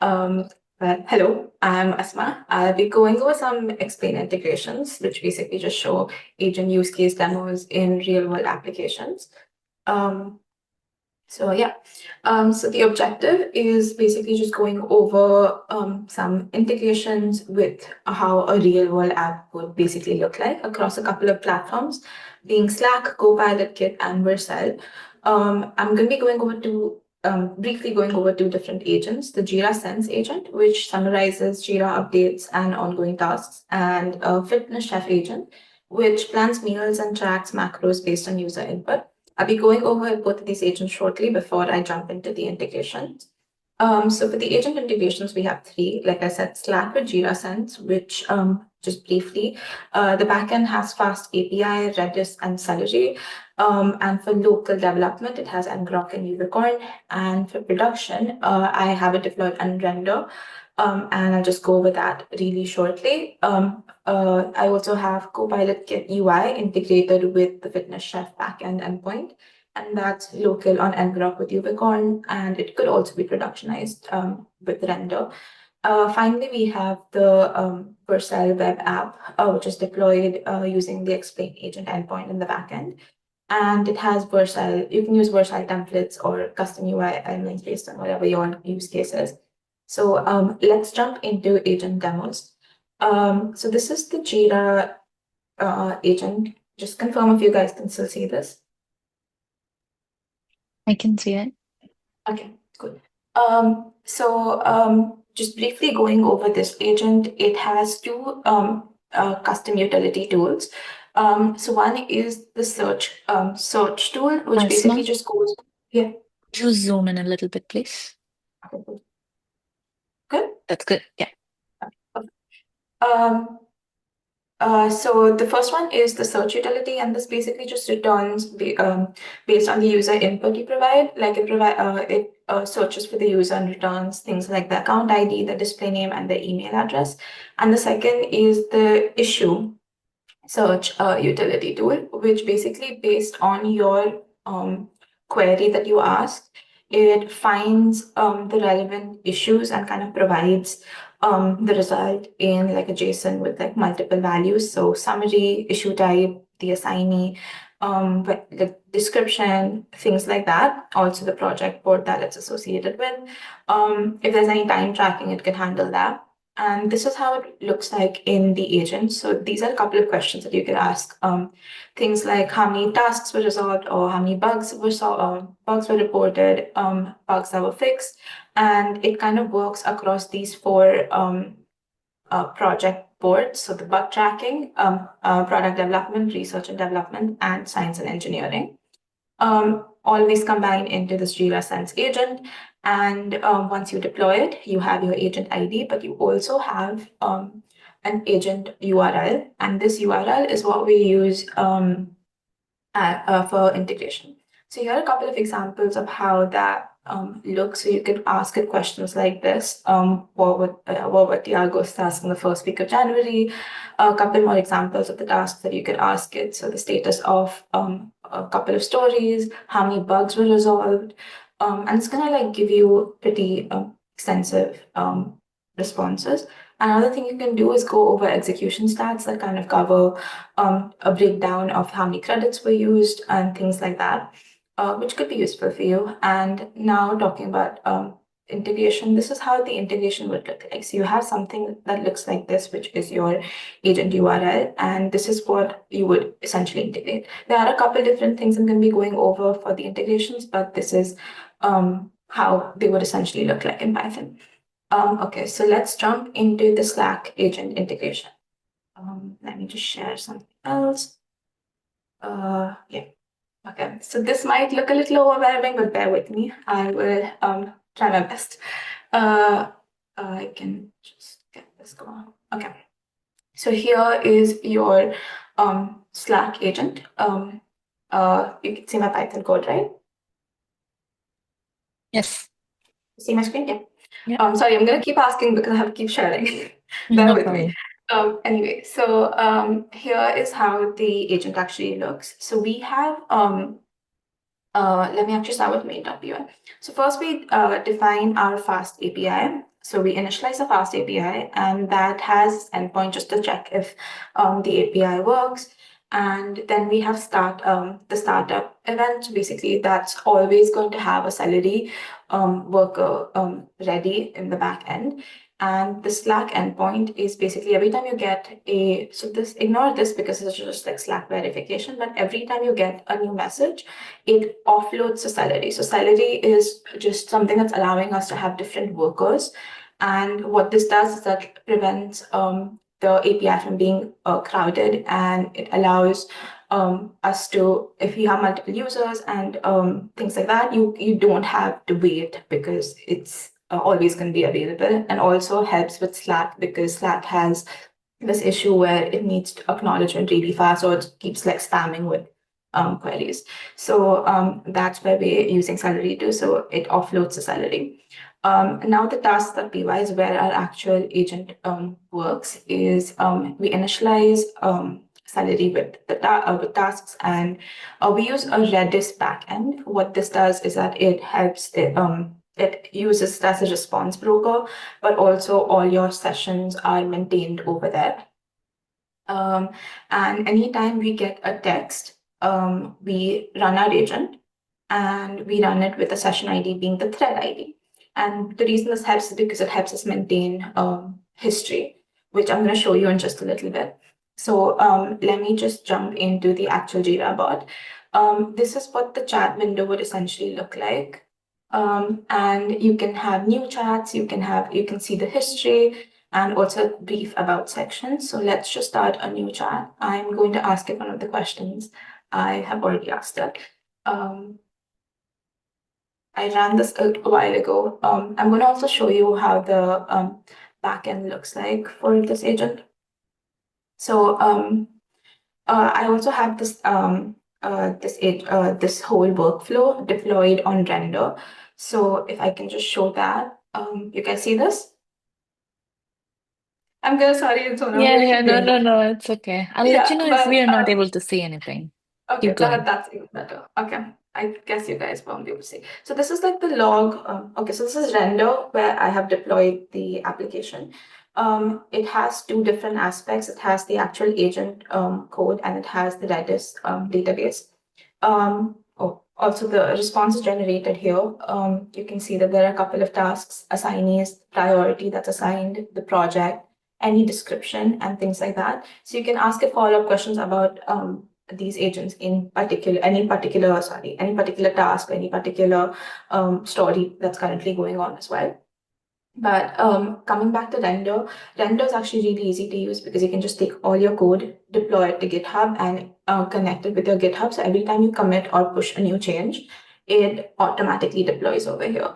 Hello, I'm Asma. I'll be going over some explain integrations, which basically just show agent use case demos in real world applications. Um, so yeah, so the objective is basically just going over some integrations with how a real world app would basically look like across a couple of platforms, being Slack, Copilot, Kit, and Vercel. I'm going to be going over to briefly going over two different agents, the Jira Sense agent, which summarizes Jira updates and ongoing tasks, and a Fitness Chef agent, which plans meals and tracks macros based on user input. I'll be going over both of these agents shortly before I jump into the integrations. So for the agent integrations, we have three. Like I said, Slack with Jira Sense, which just briefly, the backend has fast API, Redis, and Celery. And for local development, it has ngrok and Unicorn. And for production, I have it deployed on Render. And I'll just go over that really shortly. I also have Copilot Kit UI integrated with the Fitness Chef backend endpoint, and that's local on ngrok with Unicorn, and it could also be productionized with Render. Finally, we have the Vercel web app, which is deployed using the explain agent endpoint in the backend. And it has Vercel. You can use Vercel templates or custom UI elements based on whatever your use case is. So let's jump into agent demos. So this is the Jira agent. Just confirm if you guys can still see this. I can see it. Okay, good. Just briefly going over this agent, it has two custom utility tools. So one is the search tool, which basically Asma, just goes, yeah, just zoom in a little bit, please. okay, good. That's good. Yeah. Okay. Um, so the first one is the search utility, and this basically just returns based on the user input you provide. Like it searches for the user and returns things like the account ID, the display name, and the email address. And the second is the issue search utility tool, which basically based on your query that you ask, it finds the relevant issues and kind of provides the result in like a JSON with like multiple values. So summary, issue type, the assignee, but the description, things like that. Also the project board that it's associated with. If there's any time tracking, it can handle that. And this is how it looks like in the agent. So these are a couple of questions that you can ask. Things like how many tasks were resolved or how many bugs were reported, bugs that were fixed. And it kind of works across these four project boards. So the bug tracking, product development, research and development, and science and engineering. Always combine into this Jira Sense agent. And once you deploy it, you have your agent ID, but you also have an agent URL. And this URL is what we use for integration. So here are a couple of examples of how that looks. So you could ask it questions like this. What were Tiago's tasks in the first week of January? A couple more examples of the tasks that you could ask it. So the status of a couple of stories, how many bugs were resolved. And it's gonna like give you pretty extensive responses. Another thing you can do is go over execution stats that kind of cover a breakdown of how many credits were used and things like that, which could be useful for you. And now talking about integration, this is how the integration would look like. So you have something that looks like this, which is your agent URL, and this is what you would essentially integrate. There are a couple different things I'm going to be going over for the integrations, but this is how they would essentially look like in Python. Okay, so let's jump into the Slack agent integration. Let me just share something else. Yeah. Okay, so this might look a little overwhelming, but bear with me. I will try my best. I can just get this going. Okay. So here is your Slack agent. You can see my Python code, right? Yes. See my screen? Yeah. Yeah. Sorry, I'm gonna keep asking because I have to keep sharing. Bear No with me. problem. Anyway, so here is how the agent actually looks. So we have let me actually start with main.py. So first we define our fast API. So we initialize a fast API, and that has endpoint just to check if the API works. And then we have the startup event. Basically, that's always going to have a Celery worker ready in the back end. And the Slack endpoint is basically every time you get ignore this because it's just like Slack verification, but every time you get a new message, it offloads to Celery. So Celery is just something that's allowing us to have different workers. And what this does is that prevents the API from being crowded, and it allows us to, if you have multiple users and things like that, you don't have to wait because it's always going to be available, and also helps with Slack because Slack has this issue where it needs acknowledgement really fast, or it keeps like spamming with queries. So that's where we're using Celery too. So it offloads the Celery. Now the task.py is where our actual agent works. Is we initialize Celery with with tasks, and we use a Redis backend. What this does is that it uses it as a response broker, but also all your sessions are maintained over there. And anytime we get a text, we run our agent, and we run it with the session ID being the thread ID. And the reason this helps is because it helps us maintain history, which I'm going to show you in just a little bit. So let me just jump into the actual Jira bot. This is what the chat window would essentially look like. And you can have new chats, you can see the history, and also brief about sections. So let's just start a new chat. I'm going to ask it one of the questions I have already asked it. I ran this a while ago. I'm going to also show you how the backend looks like for this agent. So I also have this this whole workflow deployed on render. So if I can just show that, you can see this. I'm gonna sorry, it's on Yeah, no, it's okay. I'll let you Yeah, know if we but are not able to see anything. okay, Keep going. that's even better. Okay, I guess you guys won't be able to see. So this is like the log. Okay, so this is render where I have deployed the application. It has two different aspects. It has the actual agent code, and it has the Redis database. Also the response is generated here. You can see that there are a couple of tasks, assignees, priority that's assigned, the project, any description, and things like that. So you can ask it follow-up questions about these agents in particular, any particular task, any particular story that's currently going on as well. But coming back to render is actually really easy to use because you can just take all your code, deploy it to GitHub, and connect it with your GitHub. So every time you commit or push a new change, it automatically deploys over here.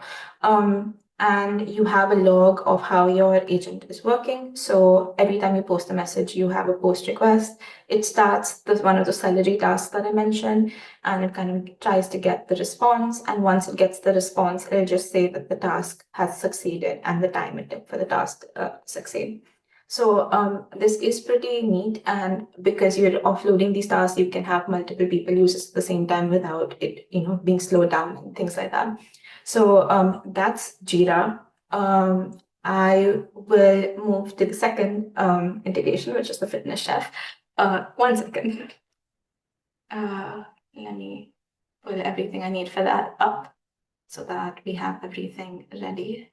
And you have a log of how your agent is working. So every time you post a message, you have a post request. It starts one of the Celery tasks that I mentioned, and it kind of tries to get the response. And once it gets the response, it'll just say that the task has succeeded and the time it took for the task to succeed. So this is pretty neat, and because you're offloading these tasks, you can have multiple people use this at the same time without it, being slowed down and things like that. So that's Jira. I will move to the second integration, which is the fitness chef. 1 second. Let me pull everything I need for that up so that we have everything ready.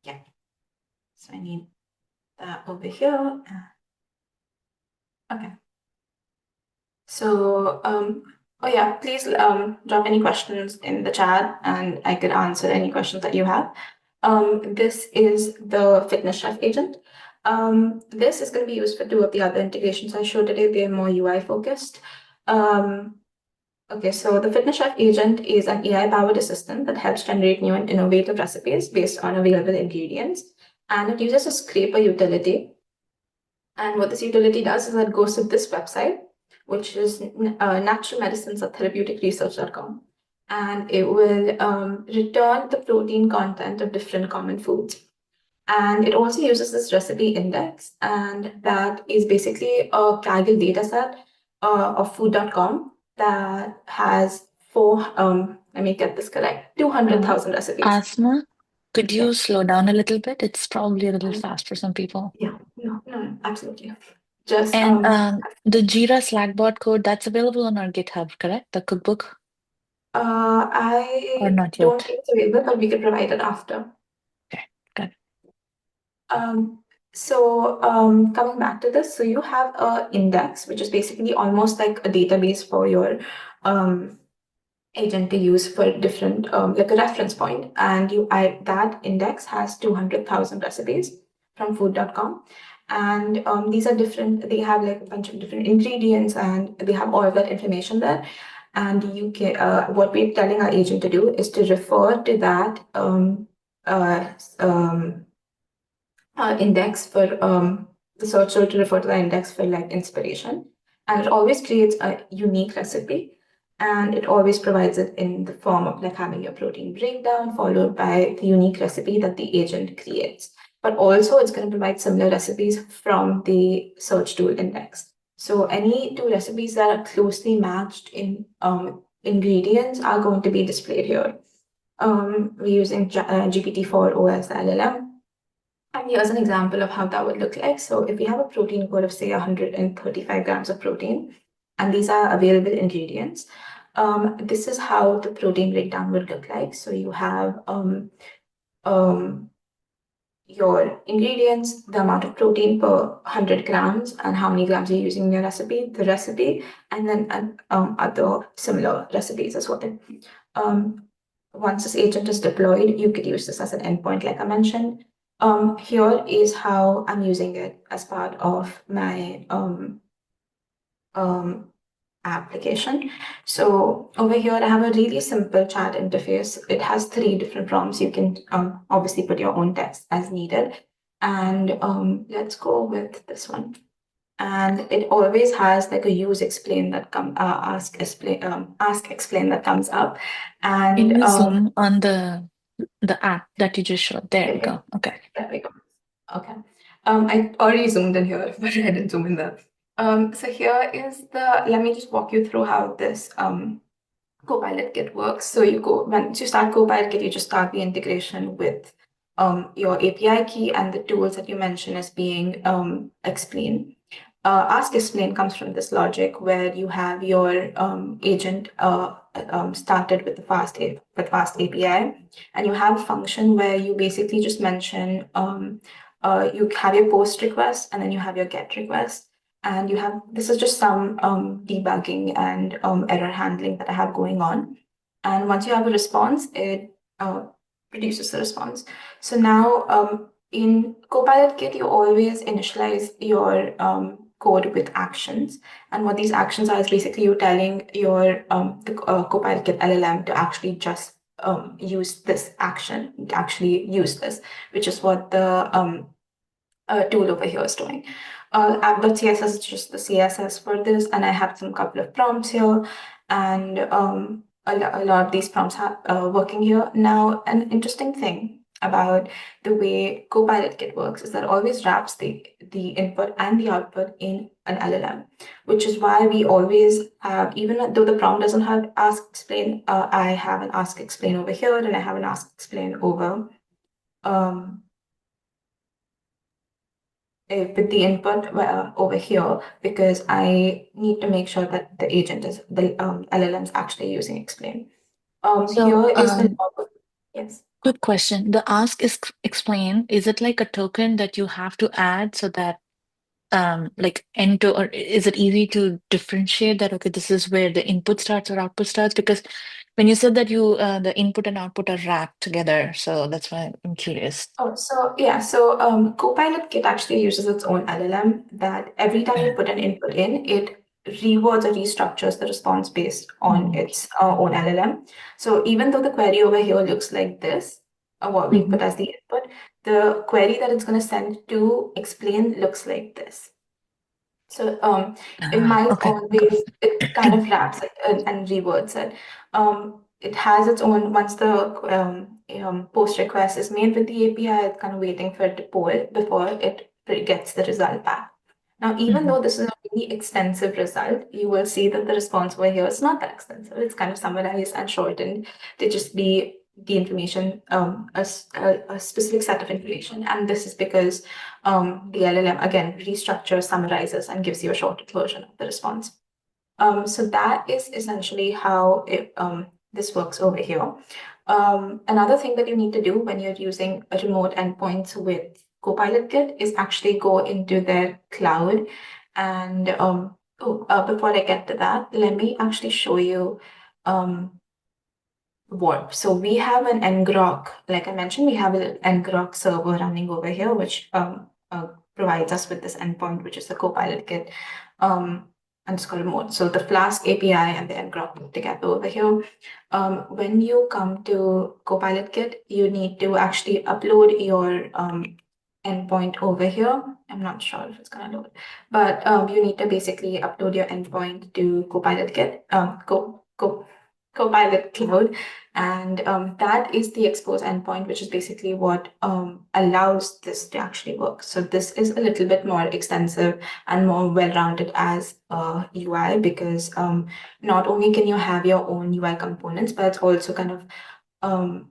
Yeah. So I need that over here. Okay. So, oh yeah, please drop any questions in the chat and I could answer any questions that you have. This is the fitness chef agent. This is going to be used for two of the other integrations I showed today. They're more UI focused. Okay, so the fitness chef agent is an AI-powered assistant that helps generate new and innovative recipes based on available ingredients. And it uses a scraper utility. And what this utility does is that it goes to this website, which is naturalmedicines.therapeuticresearch.com. And it will return the protein content of different common foods. And it also uses this recipe index, and that is basically a Kaggle dataset of food.com that has let me get this correct, 200,000 recipes. Asma, could you Yes. slow down a little bit? It's probably a little fast for some people. Yeah, no, absolutely. Just And the Jira Slackbot code, that's available on our GitHub, correct? The cookbook, or I not don't yet? think it's available, but we could provide it after. Okay, good. Um, Coming back to this, so you have a index, which is basically almost like a database for your um, agent to use for different, like a reference point, and that index has 200,000 recipes from food.com. And these are different, they have like a bunch of different ingredients and they have all of that information there. And you can, what we're telling our agent to do is to refer to that uh, um, index for the search tool, to refer to the index for like inspiration. And it always creates a unique recipe, and it always provides it in the form of like having your protein breakdown followed by the unique recipe that the agent creates. But also it's going to provide similar recipes from the search tool index. So any two recipes that are closely matched in ingredients are going to be displayed here. We're using GPT-4 OS LLM, and here's an example of how that would look like. So if we have a protein code of say 135 grams of protein, and these are available ingredients, this is how the protein breakdown would look like. So you have um, your ingredients, the amount of protein per 100 grams, and how many grams you're using in your recipe, the recipe, and then other similar recipes as well. Once this agent is deployed, you could use this as an endpoint, like I mentioned. Here is how I'm using it as part of my um, application. So over here, I have a really simple chat interface. It has 3 different prompts. You can obviously put your own text as needed. And let's go with this one. And it always has like a use explain that ask explain that comes up. Can And you zoom on the app that you just showed? There we okay, go. Okay. there we go. Okay. I already zoomed in here, but I didn't zoom in there. So here is let me just walk you through how this Copilot Kit works. So once you start Copilot Kit, you just start the integration with your API key and the tools that you mentioned as being explain. Ask explain comes from this logic where you have your agent started with the fast API, and you have a function where you basically just mention you have your post request and then you have your get request, and you have this is just some debugging and error handling that I have going on. And once you have a response, it produces the response. So now in Copilot Kit, you always initialize your code with actions. And what these actions are is basically you telling your the Copilot Kit LLM to actually just use this action, to actually use this, which is what the tool over here is doing. App.css is just the CSS for this, and I have some couple of prompts here, and a lot of these prompts are working here. Now, an interesting thing about the way Copilot Kit works is that it always wraps the input and the output in an LLM, which is why we always have, even though the prompt doesn't have ask explain, I have an ask explain over here, and I have an ask explain over um, with the input over here, because I need to make sure that the LLM is actually using explain. So, Here is the log. Yes. quick question. The ask is explain, is it like a token that you have to add so that like enter, or is it easy to differentiate that, okay, this is where the input starts or output starts? Because when you said that the input and output are wrapped together, so that's why I'm curious. Oh, so yeah, Copilot Kit actually uses its own LLM that every time you Okay. put an input in, it rewords or restructures the response based on Mm. its own LLM. So even though the query over here looks like this, what we Mhm. put as the input, the query that it's going to send to explain looks like this. So it might Okay. Okay. always, it kind of wraps it and rewords it. It has its own, once the post request is made with the API, it's kind of waiting for it to poll before it gets the result back. Now, even Mhm. though this is a really extensive result, you will see that the response over here is not that extensive. It's kind of summarized and shortened to just be the information, a specific set of information. And this is because the LLM, again, restructures, summarizes, and gives you a shortened version of the response. So that is essentially how this works over here. Another thing that you need to do when you're using a remote endpoints with Copilot Kit is actually go into their cloud. And before I get to that, let me actually show you Warp. So we have an ngrok, like I mentioned, we have an ngrok server running over here, which provides us with this endpoint, which is the Copilot Kit underscore remote. So the Flask API and the ngrok put together over here. When you come to Copilot Kit, you need to actually upload your endpoint over here. I'm not sure if it's gonna load, but you need to basically upload your endpoint to Copilot Kit, Copilot Cloud, and that is the expose endpoint, which is basically what allows this to actually work. So this is a little bit more extensive and more well-rounded as a UI because not only can you have your own UI components, but it's also kind of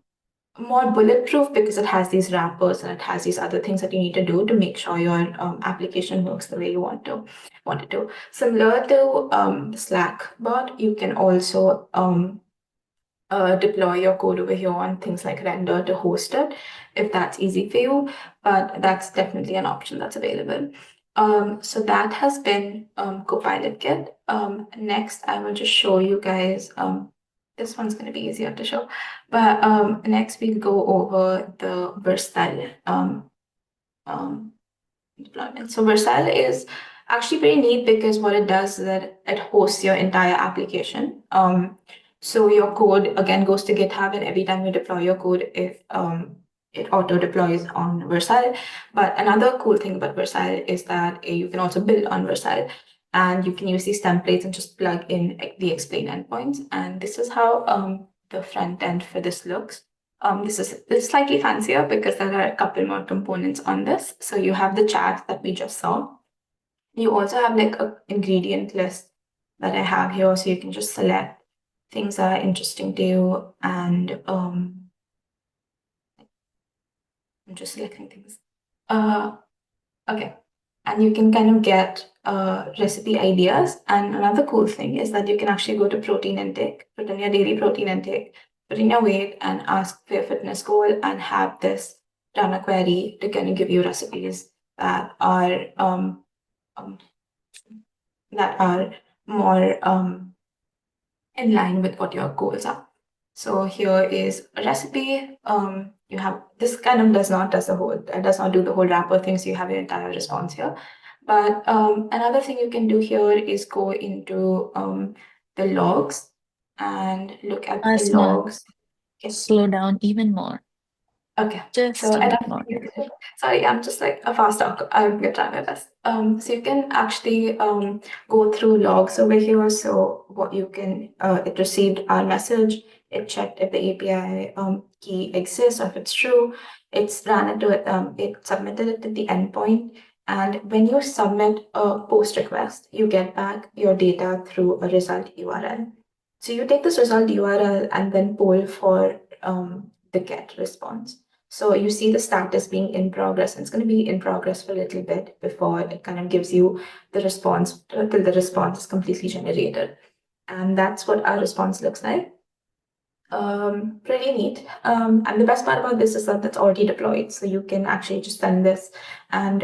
more bulletproof because it has these wrappers and it has these other things that you need to do to make sure your application works the way you want it to. Similar to Slack bot, you can also deploy your code over here on things like render to host it if that's easy for you, but that's definitely an option that's available. So that has been Copilot Kit. Next, I will just show you guys. This one's going to be easier to show, but next we'll go over the Versatile um, deployment. So Vercel is actually very neat because what it does is that it hosts your entire application. So your code again goes to GitHub, and every time you deploy your code, if it auto deploys on Vercel. But another cool thing about Vercel is that you can also build on Vercel, and you can use these templates and just plug in the explain endpoints. And this is how the front end for this looks. This is slightly fancier because there are a couple more components on this. So you have the chat that we just saw. You also have like a ingredient list that I have here, so you can just select things that are interesting to you, and I'm just selecting things. Okay, and you can kind of get recipe ideas. And another cool thing is that you can actually go to protein intake, put in your daily protein intake, put in your weight, and ask for your fitness goal, and have this run a query to kind of give you recipes um, that are more in line with what your goals are. So here is a recipe. You have this kind of does not do the whole wrapper thing. So you have your entire response here. But another thing you can do here is go into the logs and look at the Asma, logs. Okay. slow down even more. Okay. So Just a bit another more. thing, sorry, I'm just like a fast talker. I'm gonna try my best. So you can actually go through logs over here. So what you can it received our message. It checked if the API key exists or if it's true. It's ran into it. It submitted it to the endpoint. And when you submit a post request, you get back your data through a result URL. So you take this result URL and then poll for the get response. So you see the status being in progress, and it's going to be in progress for a little bit before it kind of gives you the response till the response is completely generated. And that's what our response looks like. Pretty neat. And the best part about this is that it's already deployed. So you can actually just send this and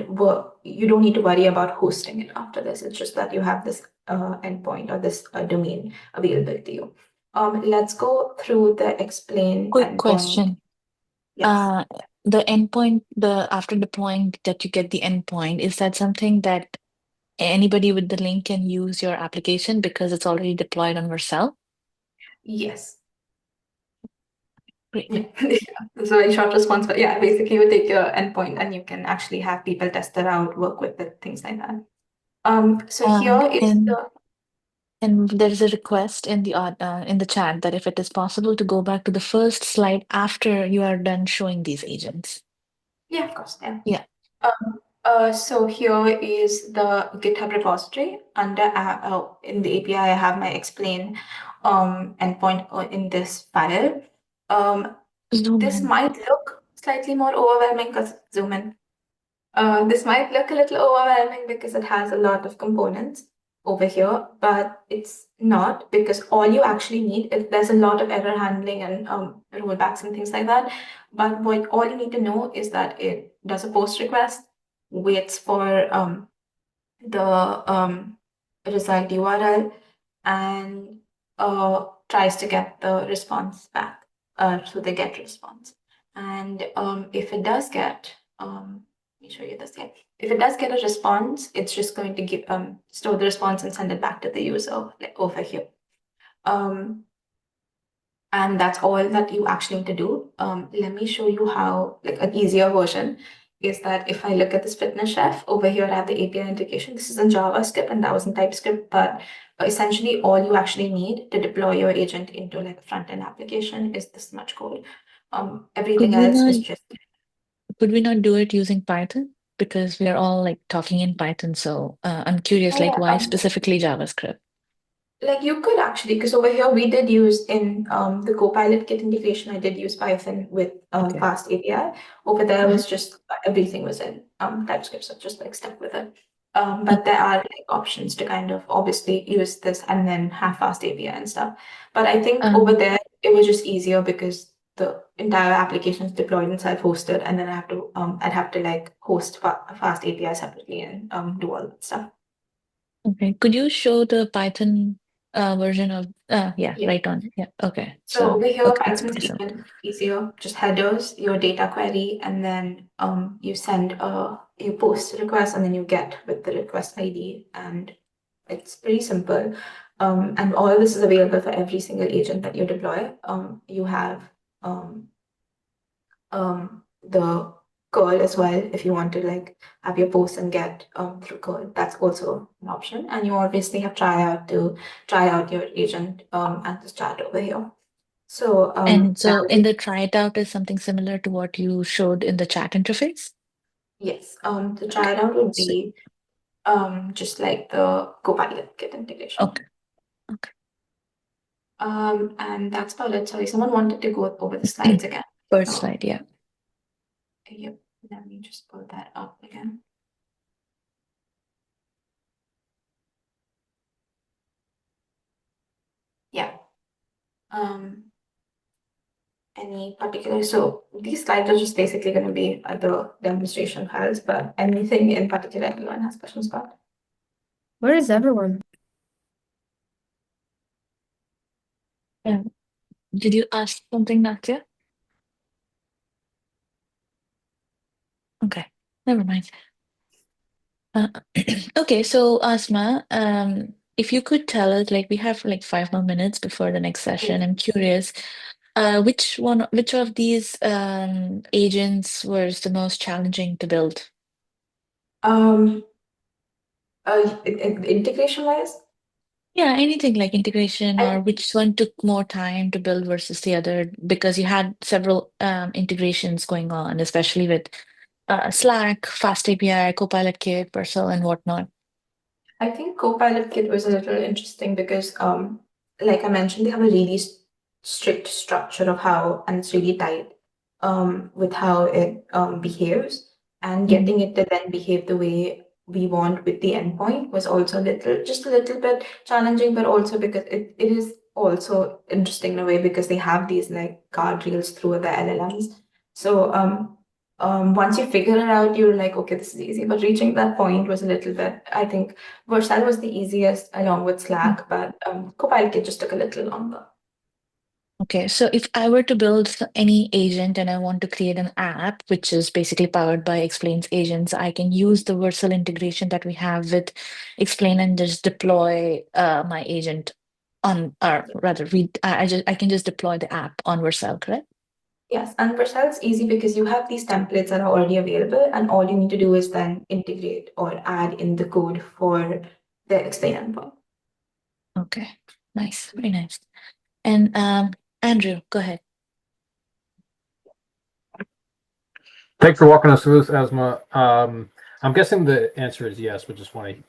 you don't need to worry about hosting it after this. It's just that you have this endpoint or this domain available to you. Let's go through the explain Quick endpoint. question. Yes. Uh, the endpoint, the after deploying that you get the endpoint, is that something that anybody with the link can use your application because it's already deployed on Vercel? Yes. Great. Yeah, it's a very short response, but yeah, basically you take your endpoint and you can actually have people test it out, work with it, things like that. So Um, here is and the and there's a request in the chat that if it is possible to go back to the first slide after you are done showing these agents. yeah, of course, yeah. Yeah. Um, So here is the GitHub repository. Under in the API, I have my explain endpoint in this file. Um, Zoom this in. might look slightly more overwhelming because zoom in. This might look a little overwhelming because it has a lot of components over here, but it's not, because all you actually need, there's a lot of error handling and rollbacks and things like that. But what all you need to know is that it does a post request, waits for the result URL, and tries to get the response back, so the get response. And if it does get, let me show you this here. If it does get a response, it's just going to give store the response and send it back to the user, like over here. And that's all that you actually need to do. Let me show you how, like an easier version is that if I look at this fitness chef over here, I have the API integration. This is in JavaScript and that was in TypeScript, but essentially all you actually need to deploy your agent into like a front-end application is this much code. Could Everything we else not is just could we not do it using Python? Because we are all like talking in Python, so I'm curious, like yeah, why specifically JavaScript? like you could actually, because over here we did use in the Copilot Kit integration, I did use Python with Okay. Fast API. Over there Uh-huh. was just everything was in TypeScript, so just like stuck with it. But Okay. there are like options to kind of obviously use this and then have Fast API and stuff. But I think over Um, there it was just easier because the entire application is deployed and self-hosted, and then I'd have to like host Fast API separately and do all that stuff. okay. Could you show the Python version of yeah, Yeah. right on. Yeah. Okay. So So over here, okay, it's Python is pretty simple. even easier. Just headers, your data query, and then you send you post a request, and then you get with the request ID, and it's pretty simple. And all of this is available for every single agent that you deploy. You have um, the curl as well if you want to like have your post and get through curl. That's also an option, and you obviously have tryout to try out your agent at the start over here. So And that so in the try it out is something similar to what you showed in the chat interface? yes, the try Okay. it out would So, be just like the Copilot Kit integration. okay. Okay. And that's about it. Sorry, someone wanted to go over the slides again. First So slide, yeah. yep, let me just pull that up again. Yeah. Um, any particular, so these slides are just basically going to be the demonstration files, but anything in particular anyone has questions about? Where is everyone? Yeah. Did you ask something, Natya? Okay. Never mind. Uh, okay, so Asma, if you could tell us, like we have like 5 more minutes before the next session. I'm curious, which of these agents was the most challenging to build? Um, integration wise, Yeah, anything like integration, I or which one took more time to build versus the other, because you had several integrations going on, especially with Slack, Fast API, Copilot Kit, Parcel, and whatnot. I think Copilot Kit was a little interesting because, like I mentioned, they have a really strict structure of how, and it's really tight, with how it behaves. And Mhm. getting it to then behave the way we want with the endpoint was also just a little bit challenging, but also because it is also interesting in a way because they have these like guardrails through the LLMs. So, once you figure it out, you're like, okay, this is easy. But reaching that point was a little bit, I think, Vercel was the easiest along with Slack, but Copilot just took a little longer. Okay, so if I were to build any agent and I want to create an app, which is basically powered by Explain's agents, I can use the Vercel integration that we have with Explain and just deploy my agent on, or rather, I can just deploy the app on Vercel, correct? Yes, and Vercel is easy because you have these templates that are already available, and all you need to do is then integrate or add in the code for the explain endpoint. Okay, nice, very nice. And Andrew, go ahead. Thanks for walking us through this, Asma. I'm guessing the answer is yes, but just want to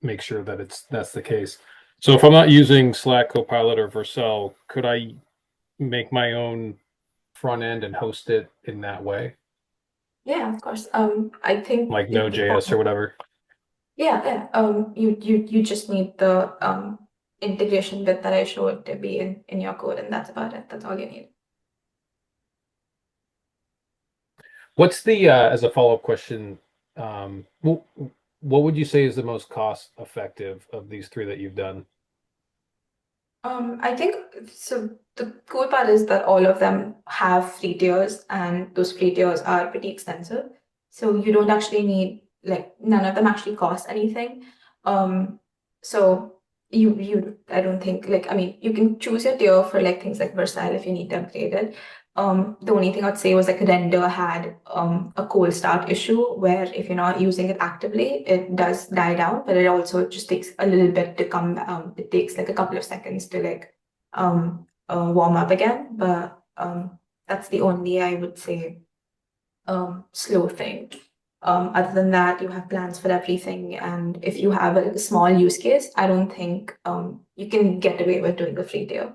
make sure that that's the case. So if I'm not using Slack, Copilot, or Vercel, could I make my own front end and host it in that way, Yeah, of course. I think like the Node.js or whatever? yeah. You just need the integration bit that I showed to be in your code, and that's about it. That's all you need. What's the as a follow-up question, what would you say is the most cost effective of these three that you've done? I think so. The cool part is that all of them have free tiers, and those free tiers are pretty expensive. So you don't actually need, like, none of them actually cost anything. So I don't think, like, I mean, you can choose your tier for like things like Vercel if you need to upgrade it. The only thing I'd say was like Render had a cold start issue where if you're not using it actively, it does die down, but it also just takes a little bit to come. It takes like a couple of seconds to like warm up again. But that's the only, I would say, slow thing. Other than that, you have plans for everything, and if you have a small use case, I don't think you can get away with doing a free tier.